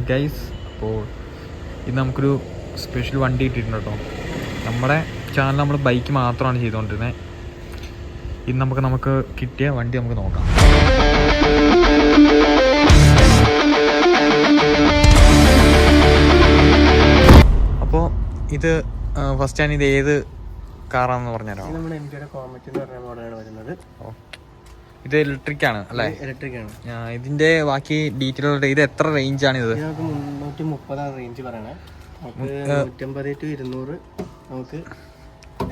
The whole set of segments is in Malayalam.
ഗൈസ്, അപ്പോൾ ഇന്ന് നമുക്കൊരു സ്പെഷ്യൽ വണ്ടി കിട്ടിയിട്ടുണ്ട് കേട്ടോ. നമ്മുടെ ചാനൽ നമ്മൾ ബൈക്ക് മാത്രമാണ് ചെയ്തുകൊണ്ടിരുന്നത്. ഇന്ന് നമുക്ക് കിട്ടിയ വണ്ടി നമുക്ക് നോക്കാം. അപ്പോൾ ഇത് ഫസ്റ്റ് ഞാൻ ഇത് ഏത് കാറാണെന്ന് പറഞ്ഞുതരാം. നമ്മുടെ എംജിയുടെ കോമറ്റ് എന്ന് പറഞ്ഞ മോഡലാണ് വരുന്നത്. ഇത് ഇലക്ട്രിക് ആണ് അല്ലേ? ഇലക്ട്രിക് ആണ്. ഇതിന്റെ ബാക്കി ഡീറ്റെയിൽ ഇത് എത്ര റേഞ്ച് ആണ്? ഇത് നമുക്ക് 330 റേഞ്ച് പറയണേ. നമുക്ക് 150 to 200 നമുക്ക്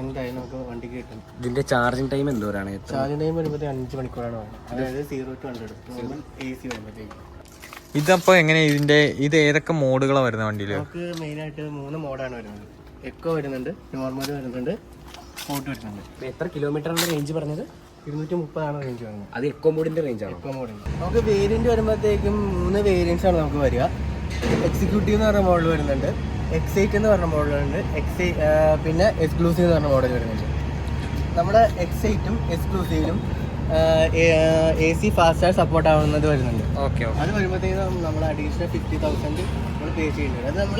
എന്തായാലും നമുക്ക് വണ്ടിക്ക് കിട്ടും. ഇതിന്റെ ചാർജിങ് ടൈം എന്തോരാണ്? ചാർജിങ് ടൈം വരുമ്പോൾ 5 മണിക്കൂറാണ് പറയുന്നത്. അതായത് 0 to 100 AC വരുമ്പോഴത്തേക്ക്. ഇതപ്പോ എങ്ങനെ ഇത് ഏതൊക്കെ മോഡുകളാണ് വരുന്നത് വണ്ടിയിൽ? നമുക്ക് മെയിനായിട്ട് 3 മോഡാണ് വരുന്നത്. എക്കോ വരുന്നുണ്ട്, നോർമൽ വരുന്നുണ്ട്, സ്പോർട്ട് വരുന്നുണ്ട്. എത്ര കിലോമീറ്ററാണ് റേഞ്ച് പറഞ്ഞത്? 230 റേഞ്ച് വരുന്നത്. അത് എക്കോ മോഡിന്റെ റേഞ്ച് ആണ്. എക്കോ മോഡിന്റെ നമുക്ക് വേരിയന്റ് വരുമ്പോഴത്തേക്കും 3 വേരിയൻസ് ആണ് നമുക്ക് വരിക. എക്സിക്യൂട്ടീവ് എന്ന് പറഞ്ഞ മോഡൽ വരുന്നുണ്ട്, X8 എന്ന് പറഞ്ഞ മോഡലുണ്ട്, പിന്നെ എക്സ്ക്ലൂസീവ് എന്ന് പറഞ്ഞ മോഡൽ വരുന്നുണ്ട്. നമ്മുടെ X8ഉം എക്സ്ക്ലൂസീവിലും AC ഫാസ്റ്റ് ചാർജ് സപ്പോർട്ട് ആവുന്നത് വരുന്നുണ്ട്. ഓക്കെ. അത് വരുമ്പോഴത്തേക്കും നമ്മൾ അഡീഷണൽ 50,000 നമ്മൾ പേ ചെയ്യുന്നുണ്ട്. അത് നമ്മൾ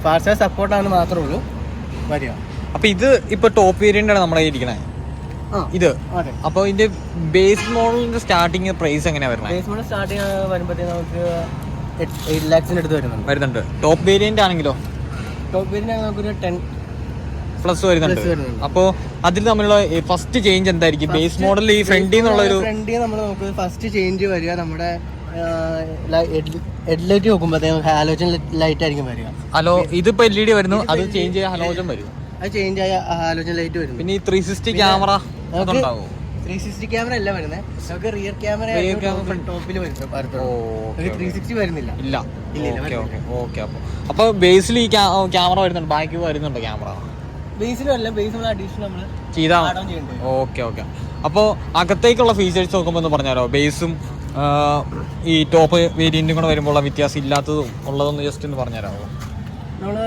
ഫാസ്റ്റ് ചാർജ് സപ്പോർട്ട് ആണെന്ന് മാത്രമേ ഉള്ളൂ വരിക. അപ്പൊ ഇത് ഇപ്പൊ ടോപ്പ് വേരിയന്റ് ആണ് നമ്മളെ ഇരിക്കണേ ഇത്. അപ്പൊ ഇതിന്റെ ബേസ് മോഡലിന്റെ സ്റ്റാർട്ടിങ് പ്രൈസ് എങ്ങനെയാ വരുന്നത്? ബേസ് മോഡൽ സ്റ്റാർട്ടിങ് വരുമ്പോഴത്തേക്ക് നമുക്ക് 8 lakhs അടുത്ത് വരുന്നുണ്ട്. ടോപ്പ് വേരിയന്റ് ആണെങ്കിലോ? ടോപ്പ് വേരിയന്റ് നമുക്കൊരു 10 പ്ലസ് വരുന്നുണ്ട്. അപ്പോ അതിൽ തമ്മിലുള്ള ഫസ്റ്റ് ചേഞ്ച് എന്തായിരിക്കും? ബേസ് മോഡൽ ഈ ഫ്രണ്ടിൽ നിന്നുള്ള ഒരു നമുക്ക് ഫസ്റ്റ് ചേഞ്ച് വരിക നമ്മുടെ ഹെഡ്ലൈറ്റ് നോക്കുമ്പോഴത്തേക്കും ഹാലോജൻ ലൈറ്റ് ആയിരിക്കും വരിക. ഹലോ, ഇതിപ്പോ LED വരുന്നു, അത് ചേഞ്ച് ചെയ്യാൻ ഹാലോജൻ വരും. അത് ചേഞ്ച് ആയ ഹാലോജൻ ലൈറ്റ് വരും. പിന്നെ ഈ 360 ക്യാമറ 360 ക്യാമറ അല്ല വരുന്നത്, നമുക്ക് റിയർ ക്യാമറ ടോപ്പിൽ വരും. 360 വരുന്നില്ല. ഇല്ല. അപ്പൊ ബേസിൽ ഈ ക്യാമറ വരുന്നുണ്ട്, ബാക്കി വരുന്നുണ്ട് ക്യാമറ? ബേസിലും അല്ല, ബേസിൽ അഡീഷണൽ നമ്മൾ ചെയ്താ. ഓക്കെ. അപ്പൊ അകത്തേക്കുള്ള ഫീച്ചേഴ്സ് നോക്കുമ്പോ ഒന്ന് പറഞ്ഞാലോ? ബേസും ഈ ടോപ്പ് വേരിയന്റും കൂടെ വരുമ്പോൾ വ്യത്യാസം ഇല്ലാത്തതും ഉള്ളതൊന്ന് ജസ്റ്റ് ഒന്ന് പറഞ്ഞുതരാമോ? നമ്മള്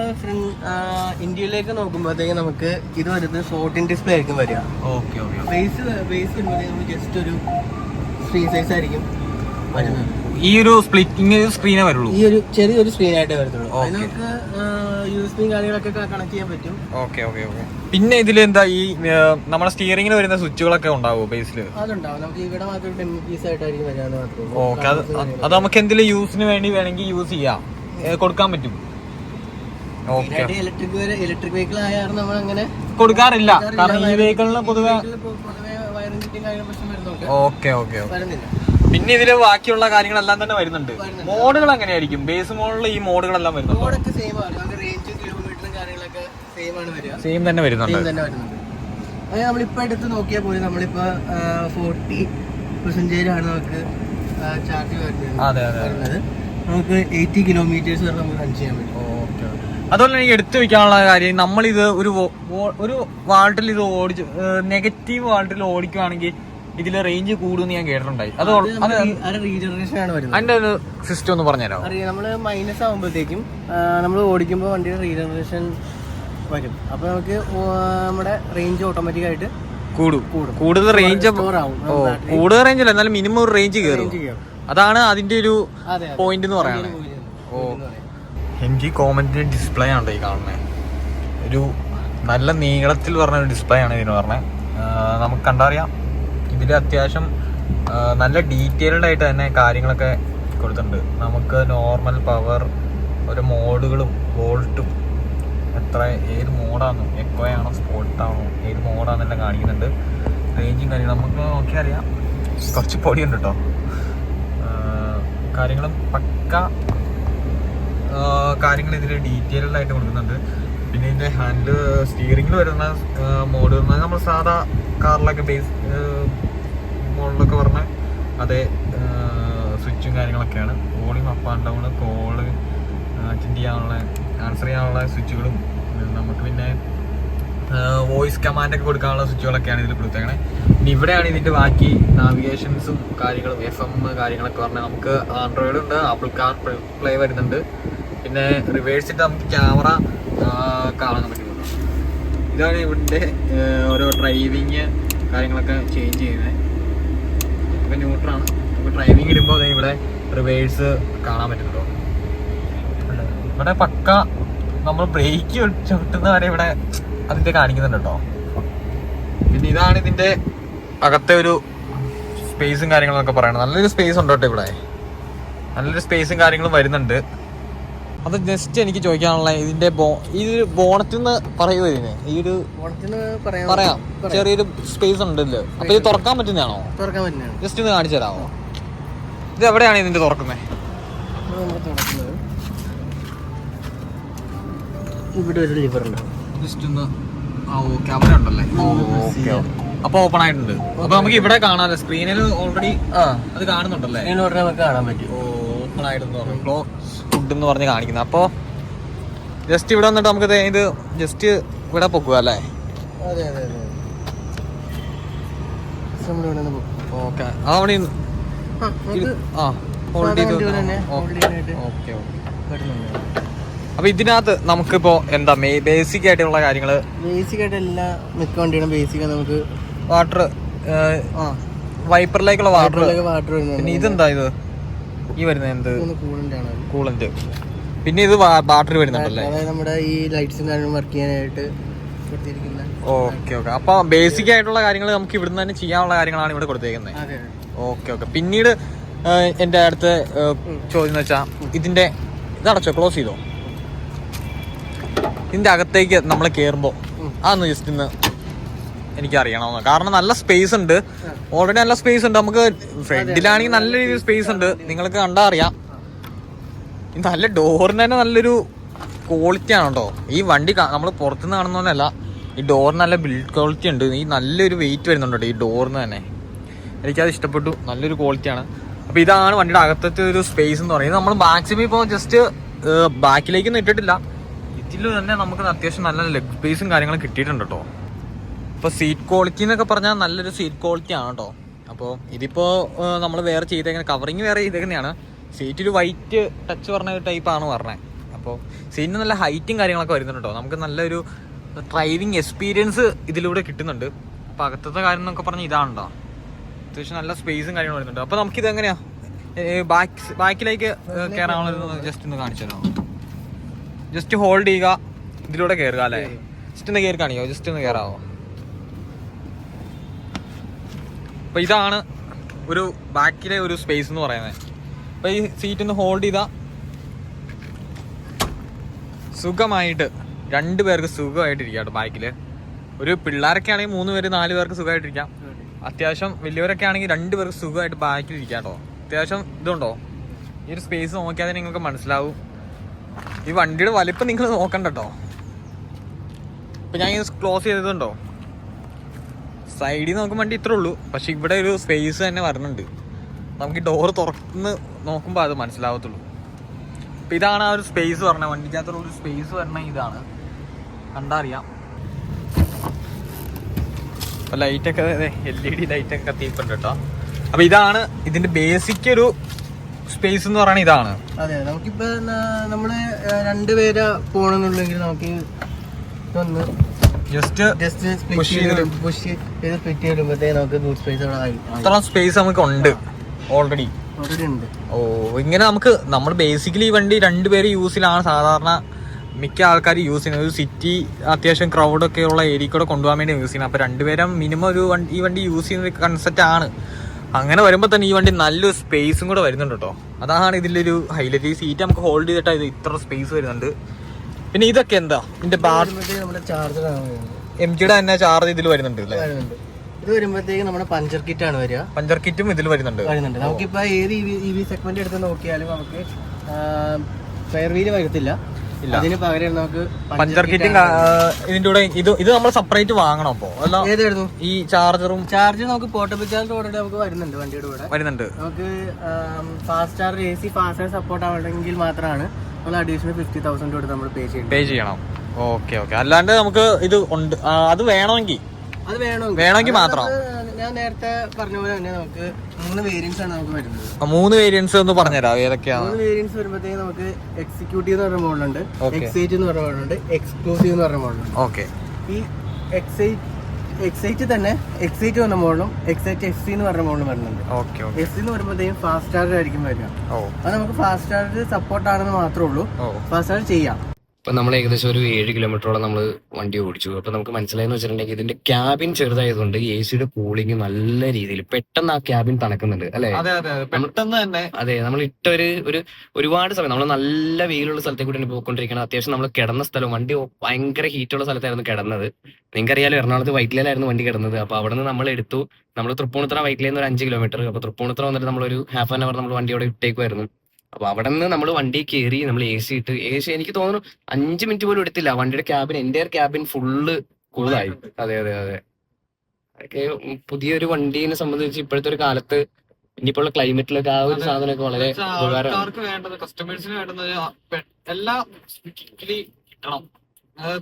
ഇന്ത്യയിലേക്ക് നോക്കുമ്പോഴത്തേക്ക് നമുക്ക് ഇത് വരുന്നത് 14 ഡിസ്പ്ലേ ആയിരിക്കും വരിക. ഓക്കെ. ബേസ് വരുമ്പോഴത്തേക്ക് ജസ്റ്റ് ഒരു സ്ക്രീൻ സൈസ് ആയിരിക്കും വരുന്നത്. ഈ ഒരു സ്പ്ലിറ്റിംഗ് സ്ക്രീനേ വരുള്ളൂ? ഈ ഒരു ചെറിയൊരു സ്ക്രീൻ ആയിട്ടേ വരത്തുള്ളൂ. നമുക്ക് USB കാര്യങ്ങളൊക്കെ കണക്ട് ചെയ്യാൻ പറ്റും. ഓക്കെ. പിന്നെ ഇതിൽ എന്താ ഈ നമ്മുടെ സ്റ്റിയറിംഗിൽ വരുന്ന സ്വിച്ചുകളൊക്കെ ഉണ്ടാവുമോ ബേസിൽ? അതുണ്ടാവും. നമുക്ക് ഇവിടെ മാത്രം ഡെമോ പീസ് ആയിട്ടായിരിക്കും വരാന്ന് മാത്രമേ. ഓക്കെ. അത് നമുക്ക് എന്തെങ്കിലും യൂസിന് വേണമെങ്കിൽ യൂസ് ചെയ്യാം, കൊടുക്കാൻ പറ്റും. ഇലക്ട്രിക് വെഹിക്കിൾ ആയാലും നമ്മൾ അങ്ങനെ കൊടുക്കാറില്ല, കാരണം ഈ വെഹിക്കിളിന് പൊതുവെ വയറിംഗ് കിറ്റും കാര്യങ്ങളും പ്രശ്നം വരുന്നുണ്ട്. ഓക്കെ. പിന്നെ ഇതില് ബാക്കിയുള്ള കാര്യങ്ങളെല്ലാം തന്നെ വരുന്നുണ്ട്. മോഡുകൾ എങ്ങനെയായിരിക്കും? ബേസ് മോഡലിൽ ഈ മോഡുകളെല്ലാം വരുന്നുണ്ട്? സെയിം തന്നെ വരുന്നുണ്ട്. അത് നമ്മളിപ്പോ എടുത്ത് നോക്കിയാൽ പോലും നമ്മളിപ്പോ 40% ആണ് നമുക്ക് ചാർജ് വരുന്നത്. നമുക്ക് 80 kilometers വരെ നമുക്ക് റൺ ചെയ്യാൻ പറ്റും. അതുപോലെ എനിക്ക് എടുത്തു വെക്കാനുള്ള കാര്യം, നമ്മളിത് ഒരു വാൾട്ടിൽ ഇത് ഓടിച്ച് നെഗറ്റീവ് വാൾട്ടിൽ ഓടിക്കുവാണെങ്കിൽ ഇതില് റേഞ്ച് കൂടുമെന്ന് ഞാൻ കേട്ടിട്ടുണ്ടായി. റീജനറേഷൻ ആണ് വരുന്നത്. അതിന്റെ ഒരു സിസ്റ്റം ഒന്ന് പറഞ്ഞുതരാം? അറിയാം, നമ്മള് മൈനസ് ആകുമ്പോഴത്തേക്കും നമ്മൾ ഓടിക്കുമ്പോൾ വണ്ടിയുടെ റീജനറേഷൻ വരും. അപ്പൊ നമുക്ക് നമ്മുടെ റേഞ്ച് ഓട്ടോമാറ്റിക് ആയിട്ട് കൂടുതൽ റേഞ്ച് കൂടുതൽ റേഞ്ച് അല്ല, എന്നാലും മിനിമം ഒരു റേഞ്ച് കയറും. അതാണ് അതിന്റെ ഒരു പോയിന്റ് എന്ന് പറയുന്നത്. MG കോമറ്റിന്റെ ഡിസ്പ്ലേ ആണ് ഈ കാണുന്നത്. ഒരു നല്ല നീളത്തിൽ പറഞ്ഞ ഒരു ഡിസ്പ്ലേ ആണ് ഇതിന് പറഞ്ഞത്. നമുക്ക് കണ്ടറിയാം, ഇതിൽ അത്യാവശ്യം നല്ല ഡീറ്റെയിൽഡ് ആയിട്ട് തന്നെ കാര്യങ്ങളൊക്കെ കൊടുത്തിട്ടുണ്ട്. നമുക്ക് നോർമൽ, പവർ, ഒരു മോഡുകളും വോൾട്ടും ഏത് മോഡാണെന്നും, എക്കോയാണോ സ്പോർട്ടാണോ ഏത് മോഡാണെന്നെല്ലാം കാണിക്കുന്നുണ്ട്. റേഞ്ചും കാര്യങ്ങളും നമുക്ക് നോക്കിയാൽ അറിയാം. കുറച്ച് പൊടിയുണ്ട് കേട്ടോ. കാര്യങ്ങളും പക്ക കാര്യങ്ങൾ ഇതിൽ ഡീറ്റെയിൽഡ് ആയിട്ട് കൊടുക്കുന്നുണ്ട്. പിന്നെ ഇതിൻ്റെ സ്റ്റിയറിംഗിൽ വരുന്ന മോഡ് നമ്മൾ സാധാ കാറിലൊക്കെ ബേസ് മോഡലൊക്കെ പറഞ്ഞ അതേ സ്വിച്ചും കാര്യങ്ങളൊക്കെയാണ്. Volume up and down, call attend ചെയ്യാനുള്ള, ആൻസർ ചെയ്യാനുള്ള സ്വിച്ചുകളും, നമുക്ക് പിന്നെ വോയിസ് കമാൻഡൊക്കെ കൊടുക്കാനുള്ള സ്വിച്ചുകളൊക്കെയാണ് ഇതിൽ കൊടുത്തേക്കണേ. പിന്നെ ഇവിടെയാണ് ഇതിൻ്റെ ബാക്കി നാവിഗേഷൻസും കാര്യങ്ങളും, FM കാര്യങ്ങളൊക്കെ പറഞ്ഞാൽ നമുക്ക് ആൻഡ്രോയിഡ് ഉണ്ട്, ആപ്പിൾ കാർ പ്ലേ വരുന്നുണ്ട്. പിന്നെ റിവേഴ്സിട്ട് നമുക്ക് ക്യാമറ കാണാൻ പറ്റുന്നുണ്ട്. ഇതാണ് ഇവിടുത്തെ ഓരോ ഡ്രൈവിങ് കാര്യങ്ങളൊക്കെ ചേഞ്ച് ചെയ്യുന്നത്. ഇപ്പം ന്യൂട്രാണ്, നമുക്ക് ഡ്രൈവിംഗ് ഇടുമ്പോൾ ഇവിടെ റിവേഴ്സ് കാണാൻ പറ്റുന്നുണ്ടോ? ഇവിടെ പക്ക നമ്മൾ ബ്രേക്ക് ചവിട്ടുന്ന വരെ ഇവിടെ അതിന്റെ കാണിക്കുന്നുണ്ട് കേട്ടോ. പിന്നെ ഇതാണ് ഇതിന്റെ അകത്തെ ഒരു സ്പേസും കാര്യങ്ങളും ഒക്കെ പറയണത്. നല്ലൊരു സ്പേസ് ഉണ്ട് കേട്ടോ ഇവിടെ, നല്ലൊരു സ്പേസും കാര്യങ്ങളും വരുന്നുണ്ട്. അത് ജസ്റ്റ് എനിക്ക് ചോദിക്കാനുള്ള ഇതിന്റെ ഈ ബോണറ്റിൽ നിന്ന് പറയുമോ ഇതിന്? ഈ ഒരു പറയാം, ചെറിയൊരു സ്പേസ് ഉണ്ടല്ലോ. അപ്പൊ ഇത് തുറക്കാൻ പറ്റുന്നതാണോ? തുറക്കാൻ പറ്റുന്നതാണ്. ജസ്റ്റ് ഒന്ന് കാണിച്ചു തരാമോ? ഇത് എവിടെയാണ് ഇതിന്റെ തുറക്കുന്നത്? ഇവിടെ ഒരു ലിവർ ഉണ്ട്. ജസ്റ്റ് ഒന്ന് ക്യാമറ ഉണ്ടല്ലേ? അപ്പൊ ഓപ്പൺ ആയിട്ടുണ്ട്. അപ്പൊ നമുക്ക് ഇവിടെ കാണാമല്ലോ, സ്ക്രീനിൽ ഓൾറെഡി അത് കാണുന്നുണ്ടല്ലേ? നമുക്ക് കാണാൻ പറ്റും. ഓപ്പൺ ആയിട്ടെന്ന് പറഞ്ഞു ഫുഡ് എന്ന് പറഞ്ഞ് കാണിക്കുന്നത്. അപ്പൊ ജസ്റ്റ് ഇവിടെ വന്നിട്ട് നമുക്ക് ഇത് ജസ്റ്റ് ഇവിടെ പൊക്കുക അല്ലേ? അതെ അതെ അതെ. ഓക്കെ, അവിടെ അപ്പൊ ഇതിനകത്ത് നമുക്കിപ്പോ എന്താ ബേസിക് ആയിട്ടുള്ള കാര്യങ്ങള്? ബേസിക് ആയിട്ട് എല്ലാ മിക്ക വണ്ടികളും ബേസിക് നമുക്ക് വാട്ടർ, വൈപ്പറിലേക്കുള്ള വാട്ടർ വരുന്നുണ്ട്. പിന്നെ ഇതെന്താ ഇത് ഈ വരുന്നത്? എന്ത് കൂളന്റ്? പിന്നെ ഇത് ബാറ്ററി വരുന്നുണ്ടല്ലേ? നമ്മുടെ ഈ ലൈറ്റ്സും കാര്യങ്ങളും വർക്ക് ചെയ്യാനായിട്ട്. Okay okay. അപ്പൊ ബേസിക് ആയിട്ടുള്ള കാര്യങ്ങൾ നമുക്ക് ഇവിടുന്ന് തന്നെ ചെയ്യാനുള്ള കാര്യങ്ങളാണ് ഇവിടെ കൊടുത്തേക്കുന്നത്. Okay okay. പിന്നീട് എന്റെ അടുത്ത ചോദ്യം എന്ന് വെച്ചാൽ ഇതിന്റെ ഇതടച്ചോ, ക്ലോസ് ചെയ്തോ? ഇതിന്റെ അകത്തേക്ക് നമ്മൾ കയറുമ്പോ അതൊന്ന് ജസ്റ്റ് ഇന്ന് എനിക്ക് അറിയണമെന്ന്. കാരണം നല്ല സ്പേസ് ഉണ്ട്, ഓൾറെഡി നല്ല സ്പേസ് ഉണ്ട്. നമുക്ക് ഫ്രണ്ടിലാണെങ്കിൽ നല്ല രീതിയിൽ സ്പേസ് ഉണ്ട്, നിങ്ങൾക്ക് കണ്ടാ അറിയാം. നല്ല ഡോറിന് തന്നെ നല്ലൊരു ക്വാളിറ്റി ആണ് കേട്ടോ. ഈ വണ്ടി നമ്മൾ പുറത്തുനിന്ന് കാണുന്ന പോലെയല്ല, ഈ ഡോറിന് നല്ല ബിൽഡ് ക്വാളിറ്റി ഉണ്ട്. ഈ നല്ലൊരു വെയിറ്റ് വരുന്നുണ്ട് ഈ ഡോറിന് തന്നെ. എനിക്കത് ഇഷ്ടപ്പെട്ടു, നല്ലൊരു ക്വാളിറ്റിയാണ്. അപ്പോൾ ഇതാണ് വണ്ടിയുടെ അകത്തത്തെ ഒരു സ്പേസ് എന്ന് പറയുന്നത്. നമ്മൾ മാക്സിമം ഇപ്പോൾ ജസ്റ്റ് ബാക്കിലേക്കൊന്നും ഇട്ടിട്ടില്ല, ഇതിൽ തന്നെ നമുക്ക് അത്യാവശ്യം നല്ല ലെഗ് സ്പേസും കാര്യങ്ങളും കിട്ടിയിട്ടുണ്ട് കേട്ടോ. ഇപ്പോൾ സീറ്റ് ക്വാളിറ്റി എന്നൊക്കെ പറഞ്ഞാൽ നല്ലൊരു സീറ്റ് ക്വാളിറ്റി ആണ് കേട്ടോ. അപ്പോൾ ഇതിപ്പോൾ നമ്മൾ വേറെ ചെയ്തേക്കുന്ന കവറിങ് വേറെ ചെയ്തേക്കുന്നതാണ്. സീറ്റൊരു വൈറ്റ് ടച്ച് പറഞ്ഞ ടൈപ്പാണ് പറഞ്ഞത്. അപ്പോൾ സീറ്റിന് നല്ല ഹൈറ്റും കാര്യങ്ങളൊക്കെ വരുന്നുണ്ട് കേട്ടോ. നമുക്ക് നല്ലൊരു ഡ്രൈവിംഗ് എക്സ്പീരിയൻസ് ഇതിലൂടെ കിട്ടുന്നുണ്ട്. അപ്പോൾ അകത്തത്തെ കാര്യം എന്നൊക്കെ പറഞ്ഞാൽ ഇതാണോ, അത്യാവശ്യം നല്ല സ്പേസും കാര്യങ്ങളും വരുന്നുണ്ട്. അപ്പോൾ നമുക്കിത് എങ്ങനെയാ ബാക്കിലേക്ക് കയറാനുള്ളത് ജസ്റ്റ് ഒന്ന് കാണിച്ചു തരാമോ? ജസ്റ്റ് ഹോൾഡ് ചെയ്യുക, ഇതിലൂടെ കയറുക അല്ലേ? ജസ്റ്റ് ഒന്ന് കയറി കാണിക്കോ, ജസ്റ്റ് ഒന്ന് കയറാവോ? അപ്പോൾ ഇതാണ് ഒരു ബാക്കിലെ ഒരു സ്പേസ് എന്ന് പറയുന്നത്. അപ്പോൾ ഈ സീറ്റ് ഒന്ന് ഹോൾഡ് ചെയ്താൽ സുഖമായിട്ട് 2 പേർക്ക് സുഖമായിട്ടിരിക്കാം കേട്ടോ. ബാക്കിൽ ഒരു പിള്ളേരൊക്കെ ആണെങ്കിൽ 3 പേര് 4 പേർക്ക് സുഖമായിട്ടിരിക്കാം. അത്യാവശ്യം വലിയവരൊക്കെ ആണെങ്കിൽ 2 പേർക്ക് സുഖമായിട്ട് ബാക്കിലിരിക്കാം കേട്ടോ. അത്യാവശ്യം ഇതുണ്ടോ, ഈ ഒരു സ്പേസ് നോക്കിയാൽ നിങ്ങൾക്ക് മനസ്സിലാവും. ഈ വണ്ടിയുടെ വലിപ്പം നിങ്ങൾ നോക്കണ്ട കേട്ടോ. ഇപ്പം ഞാൻ ഇത് ക്ലോസ് ചെയ്തതുണ്ടോ, സൈഡിൽ നോക്കുമ്പോൾ വണ്ടി ഇത്രേ ഉള്ളൂ, പക്ഷെ ഇവിടെ ഒരു സ്പേസ് തന്നെ വരുന്നുണ്ട്. നമുക്ക് ഈ ഡോറ് തുറന്ന് നോക്കുമ്പോൾ അത് മനസ്സിലാവത്തുള്ളൂ. അപ്പം ഇതാണ് ആ ഒരു സ്പേസ് പറഞ്ഞത്, വണ്ടിക്കകത്തുള്ള ഒരു സ്പേസ് പറഞ്ഞ ഇതാണ്, കണ്ടാ അറിയാം. അപ്പം ലൈറ്റൊക്കെ LED ലൈറ്റൊക്കെ കത്തിയിട്ടുണ്ട് കേട്ടോ. അപ്പം ഇതാണ് ഇതിൻ്റെ ബേസിക് ഒരു സ്പേസ് എന്ന് പറയുന്നത് ഇതാണ്. അതെ, നമുക്കിപ്പോൾ നമ്മള് 2 പേര് പോകണമെന്നുണ്ടെങ്കിൽ നമുക്ക് ഒന്ന് ജസ്റ്റ് പുഷ് ചെയ്ത് വരുമ്പോഴത്തേക്ക് നമുക്ക് ബൂട്ട് സ്പേസ് അത്ര സ്പേസ് നമുക്ക് ഉണ്ട് ഓൾറെഡി ഉണ്ട്. ഓ, ഇങ്ങനെ നമ്മൾ ബേസിക്കലി ഈ വണ്ടി 2 പേര് യൂസിലാണ് സാധാരണ മിക്ക ആൾക്കാർ യൂസ് ചെയ്യുന്നത്. ഒരു സിറ്റി അത്യാവശ്യം ക്രൗഡൊക്കെ ഉള്ള ഏരിയ കൂടെ കൊണ്ടുപോകാൻ വേണ്ടി യൂസ് ചെയ്യുന്നത്. അപ്പോൾ 2 പേരും മിനിമം ഈ വണ്ടി യൂസ് ചെയ്യുന്ന ഒരു കൺസെപ്റ്റ് ആണ്. അങ്ങനെ വരുമ്പോൾ തന്നെ ഈ വണ്ടി നല്ലൊരു സ്പേസും കൂടെ വരുന്നുണ്ട് കേട്ടോ. അതാണ് ഇതിലൊരു ഹൈലൈറ്റ്. ഈ സീറ്റ് നമുക്ക് ഹോൾഡ് ചെയ്തിട്ട് ഇത് ഇത്ര സ്പേസ് വരുന്നുണ്ട്. പിന്നെ ഇതൊക്കെ എന്താ, ഇതിന്റെ MGയുടെ തന്നെ ചാർജ് ഇതിൽ വരുന്നുണ്ട് അല്ലേ? ഇത് വരുമ്പോഴത്തേക്ക് നമ്മുടെ പഞ്ചർ കിറ്റ് ആണ് വരിക. പഞ്ചർ കിറ്റും ഇതിൽ വരുന്നുണ്ട്. നമുക്കിപ്പോ ഏത് EV സെഗ്മെന്റ് എടുത്ത് നോക്കിയാലും നമുക്ക് ഫെയർ വീല് വരത്തില്ല. അതിന് പകരം നമുക്ക് പഞ്ചർ കിറ്റും ഇതിന്റെ കൂടെ ഇത് നമ്മൾ സെപ്പറേറ്റ് വാങ്ങണം. അപ്പോ ഏതായിരുന്നു ഈ ചാർജർ നമുക്ക് പോർട്ടബിൾ ചാർജർ ഓൾറെഡി നമുക്ക് വരുന്നുണ്ട്, വണ്ടിയുടെ കൂടെ വരുന്നുണ്ട്. നമുക്ക് fast charge AC fast charge support ആവണമെങ്കിൽ മാത്രമാണ് നമ്മൾ അഡീഷണൽ 50,000 കൊടുത്ത് നമ്മൾ പേ ചെയ്യണം. Okay okay. അല്ലാണ്ട് നമുക്ക് ഇത് ഉണ്ട്, അത് വേണമെങ്കിൽ മാത്രം. ഞാൻ നേരത്തെ പറഞ്ഞ പോലെ തന്നെ നമുക്ക് 3 വേരിയൻസ് ആണ് നമുക്ക് വരുന്നത്. 3 വേരിയൻസ് ഒന്ന് പറഞ്ഞുതരാം ഏതൊക്കെയാണ്? 3 വേരിയൻസ് വരുമ്പോഴത്തേക്ക് നമുക്ക് എക്സിക്യൂട്ടീവ് എന്ന് പറഞ്ഞ മോഡലുണ്ട്, X8 എന്ന് പറഞ്ഞ മോഡലുണ്ട്, എക്സ്ക്ലൂസീവ് എന്ന് പറഞ്ഞ മോഡലുണ്ട്. ഓക്കെ. ഈ X8 എക്സൈറ്റ് തന്നെ എക്സൈറ്റ് വന്ന മോഡലും എക്സൈറ്റ് എഫ് സി എന്ന് പറഞ്ഞ മോഡലും വരുന്നുണ്ട്. Okay okay. എഫ് സി എന്ന് പറയുമ്പോഴത്തേക്കും ഫാസ്റ്റ് ചാർജ് ആയിരിക്കും വരിക. ഓ അത് നമുക്ക് ഫാസ്റ്റ് ചാർജ് സപ്പോർട്ട് ആണെന്ന് മാത്രമേ ഉള്ളൂ. ഓ ഫാസ്റ്റ് ചാർജ് ചെയ്യാം. ഇപ്പൊ നമ്മൾ ഏകദേശം ഒരു 7 കിലോമീറ്ററോളം നമ്മൾ വണ്ടി ഓടിച്ചു. അപ്പൊ നമുക്ക് മനസ്സിലായെന്ന് വെച്ചിട്ടുണ്ടെങ്കിൽ ഇതിന്റെ ക്യാബിൻ ചെറുതായതുകൊണ്ട് എ സിയുടെ കൂളിംഗ് നല്ല രീതിയിൽ പെട്ടെന്ന് ആ ക്യാബിൻ തണുക്കുന്നുണ്ട് അല്ലെ? അതെ അതെ അതെ, പെട്ടെന്ന് തന്നെ. അതെ, നമ്മൾ ഇട്ട ഒരുപാട് സമയം നമ്മൾ നല്ല വെയിലുള്ള സ്ഥലത്തേക്ക് കൂടി പോയിക്കൊണ്ടിരിക്കണം. അത്യാവശ്യം നമ്മൾ കിടന്ന സ്ഥലം വണ്ടി ഭയങ്കര ഹീറ്റുള്ള സ്ഥലത്തായിരുന്നു കിടന്നത്. നിങ്ങൾക്കറിയാലോ, എറണാകുളത്ത് വൈറ്റിലയിലായിരുന്നു വണ്ടി കിടന്നത്. അപ്പൊ അവിടെ നിന്ന് നമ്മൾ എടുത്തു. നമ്മൾ തൃപ്പൂണിത്തുറ വൈറ്റിലയിൽ നിന്ന് ഒരു 5 കിലോമീറ്റർ. അപ്പൊ തൃപ്പൂണിത്തുറ വന്നിട്ട് നമ്മളൊരു ഹാഫ് ആൻ അവർ നമ്മൾ വണ്ടി അവിടെ ഇട്ടേക്കുമായിരുന്നു. അപ്പൊ അവിടെ നിന്ന് നമ്മൾ വണ്ടി കയറി നമ്മൾ എ സി ഇട്ട് എനിക്ക് തോന്നുന്നു 5 മിനിറ്റ് പോലും എടുത്തില്ല വണ്ടിയുടെ ക്യാബിൻ എൻ്റെ ക്യാബിൻ ഫുള്ള് കൂളായി. അതെ അതെ അതെ, അതൊക്കെ പുതിയൊരു വണ്ടീനെ സംബന്ധിച്ച് ഇപ്പോഴത്തെ ഒരു കാലത്ത് ഇനിയിപ്പോ ഉള്ള ക്ലൈമറ്റിലൊക്കെ ആ ഒരു സാധനമൊക്കെ വളരെ ഉപകാരമാണ്. ആൾക്കാർക്ക് വേണ്ടത്, കസ്റ്റമേഴ്സിന് വേണ്ടത് എല്ലാം കിട്ടണം.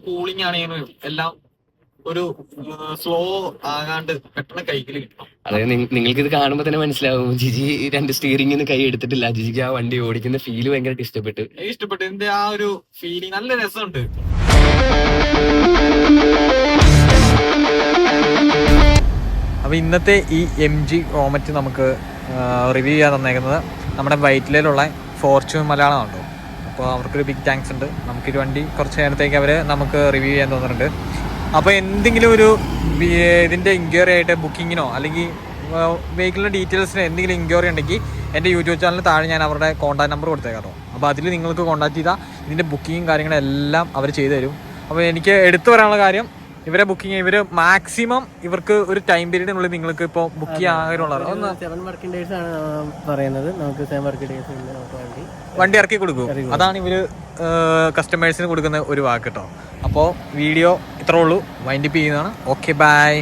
കൂളിംഗ് ആണെങ്കിലും എല്ലാം ഒരു സ്ലോ ആകാണ്ട് പെട്ടെന്ന് കൈക്കിൽ കിട്ടണം. അതായത് നിങ്ങൾക്ക് ഇത് കാണുമ്പോൾ തന്നെ മനസ്സിലാവും ജിജി 2 സ്റ്റിയറിംഗിന് കൈ എടുത്തിട്ടില്ല. ജിജിക്ക് ആ വണ്ടി ഓടിക്കുന്ന ഫീല് ഭയങ്കരമായിട്ട് ഇഷ്ടപ്പെട്ടു. എനിക്ക് ഇഷ്ടപ്പെട്ടു. ഇതിന്റെ ആ ഒരു ഫീലിംഗ് നല്ല രസമുണ്ട്. അപ്പോൾ ഇന്നത്തെ ഈ MG ഓമറ്റ് നമുക്ക് റിവ്യൂ ചെയ്യാൻ തന്നേക്കുന്നത് നമ്മുടെ വൈറ്റിലയിലുള്ള ഫോർച്യൂൺ മലയാളമാണല്ലോ. അപ്പോൾ അവർക്കൊരു ബിഗ് താങ്ക്സ് ഉണ്ട്. നമുക്കൊരു വണ്ടി കുറച്ച് നേരത്തേക്ക് അവർ നമുക്ക് റിവ്യൂ ചെയ്യാൻ തോന്നുന്നുണ്ട്. അപ്പോൾ എന്തെങ്കിലും ഒരു ഇതിൻ്റെ ഇൻക്വയറി ആയിട്ട് ബുക്കിങ്ങിനോ അല്ലെങ്കിൽ വെഹിക്കിളിൻ്റെ ഡീറ്റെയിൽസിന് എന്തെങ്കിലും ഇൻക്വയറി ഉണ്ടെങ്കിൽ എൻ്റെ യൂട്യൂബ് ചാനലിന് താഴെ ഞാൻ അവരുടെ കോൺടാക്ട് നമ്പർ കൊടുത്തേക്കാട്ടോ. അപ്പോൾ അതിൽ നിങ്ങൾക്ക് കോൺടാക്ട് ചെയ്താൽ ഇതിൻ്റെ ബുക്കിങ്ങും കാര്യങ്ങളെല്ലാം അവർ ചെയ്തു തരും. അപ്പോൾ എനിക്ക് എടുത്തു പറയാനുള്ള കാര്യം, ഇവരെ ബുക്കിംഗ് ഇവർ മാക്സിമം ഇവർക്ക് ഒരു ടൈം പീരീഡിനുള്ളിൽ നിങ്ങൾക്ക് ഇപ്പോൾ ബുക്ക് ചെയ്യാനുള്ള 7 വർക്കിംഗ് ഡേയ്സ് ആണ് പറയുന്നത്. നമുക്ക് 7 വർക്കിംഗ് ഡേയ്സ് നമുക്ക് വണ്ടി ഇറക്കി കൊടുക്കും. അതാണ് ഇവർ കസ്റ്റമേഴ്സിന് കൊടുക്കുന്ന ഒരു വാക്ക് കേട്ടോ. അപ്പോൾ വീഡിയോ ഇത്രേ ഉള്ളൂ, വൈൻഡപ്പ് ചെയ്യുന്നതാണ്. Okay, by.